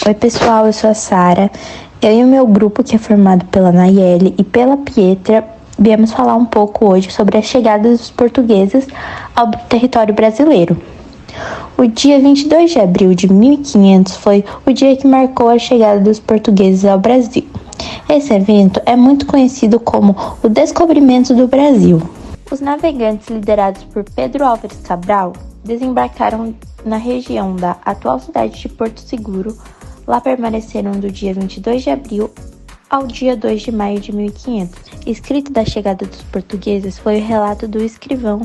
Oi pessoal, eu sou a Sara. Eu e o meu grupo, que é formado pela Nayeli e pela Pietra, viemos falar um pouco hoje sobre a chegada dos portugueses ao território brasileiro. O dia 22 de abril de 1500 foi o dia que marcou a chegada dos portugueses ao Brasil. Esse evento é muito conhecido como o Descobrimento do Brasil. Os navegantes liderados por Pedro Álvares Cabral desembarcaram na região da atual cidade de Porto Seguro. Lá permaneceram do dia 22 de abril ao dia 2 de maio de 1500. Escrito da chegada dos portugueses foi o relato do escrivão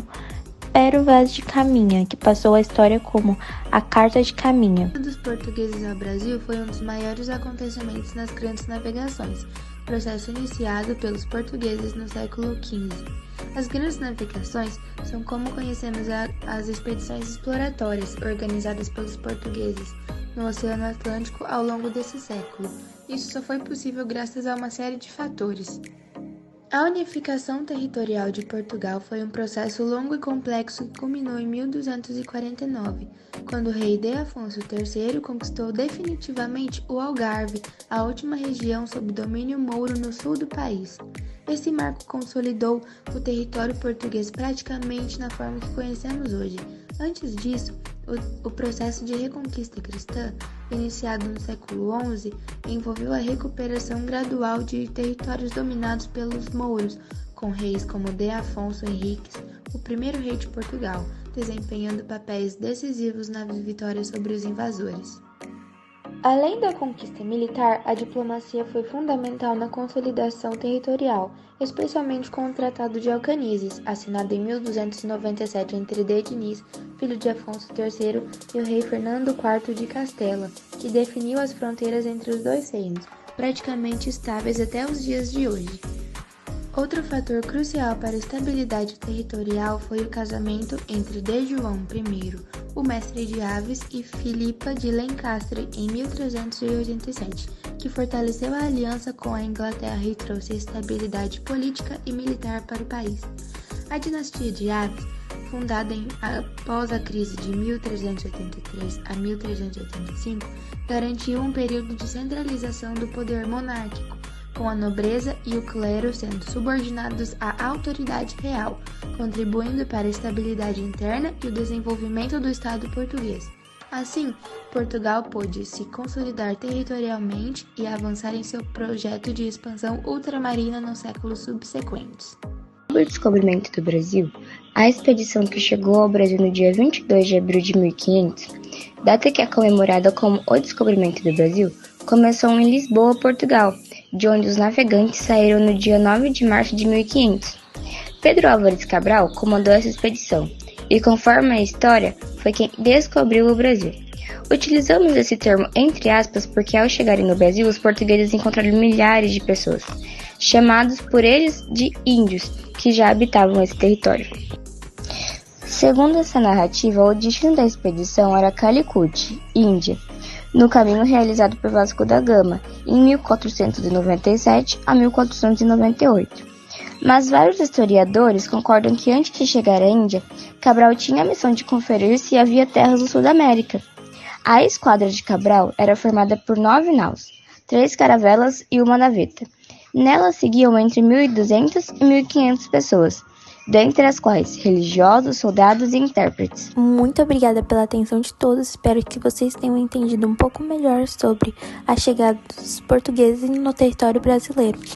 Pero Vaz de Caminha, que passou a história como a Carta de Caminha. A chegada dos portugueses ao Brasil foi um dos maiores acontecimentos nas grandes navegações, processo iniciado pelos portugueses no século XV. As grandes navegações são como conhecemos as expedições exploratórias organizadas pelos portugueses no Oceano Atlântico ao longo desse século. Isso só foi possível graças a uma série de fatores. A unificação territorial de Portugal foi um processo longo e complexo que culminou em 1249, quando o rei D. Afonso III conquistou definitivamente o Algarve, a última região sob domínio mouro no sul do país. Esse marco consolidou o território português praticamente na forma que conhecemos hoje. Antes disso, o processo de reconquista cristã, iniciado no século XI, envolveu a recuperação gradual de territórios dominados pelos mouros, com reis como D. Afonso Henriques, o primeiro rei de Portugal, desempenhando papéis decisivos na vitória sobre os invasores. Além da conquista militar, a diplomacia foi fundamental na consolidação territorial, especialmente com o Tratado de Alcanísio, assinado em 1297 entre D. Diniz, filho de Afonso III, e o rei Fernando IV de Castela, que definiu as fronteiras entre os dois reinos, praticamente estáveis até os dias de hoje. Outro fator crucial para a estabilidade territorial foi o casamento entre D. João I, o mestre de aves, e Filipa de Lencastre, em 1387, que fortaleceu a aliança com a Inglaterra e trouxe estabilidade política e militar para o país. A dinastia de Aves, fundada após a crise de 1383 a 1385, garantiu um período de centralização do poder monárquico, com a nobreza e o clero sendo subordinados à autoridade real, contribuindo para a estabilidade interna e o desenvolvimento do Estado português. Assim, Portugal pôde se consolidar territorialmente e avançar em seu projeto de expansão ultramarina nos séculos subsequentes. Sobre o descobrimento do Brasil, a expedição que chegou ao Brasil no dia 22 de abril de 1500, data que é comemorada como o descobrimento do Brasil, começou em Lisboa, Portugal, de onde os navegantes saíram no dia 9 de março de 1500. Pedro Álvares Cabral comandou essa expedição e, conforme a história, foi quem descobriu o Brasil. Utilizamos esse termo entre aspas porque, ao chegarem no Brasil, os portugueses encontraram milhares de pessoas, chamados por eles de índios, que já habitavam esse território. Segundo essa narrativa, o destino da expedição era Calicut, Índia, no caminho realizado por Vasco da Gama, em 1497 a 1498. Mas vários historiadores concordam que antes de chegar à Índia, Cabral tinha a missão de conferir se havia terras no sul da América. A esquadra de Cabral era formada por 9 naus, 3 caravelas e uma naveta. Nela seguiam entre 1.200 e 1.500 pessoas, dentre as quais religiosos, soldados e intérpretes. Muito obrigada pela atenção de todos. Espero que vocês tenham entendido um pouco melhor sobre a chegada dos portugueses no território brasileiro.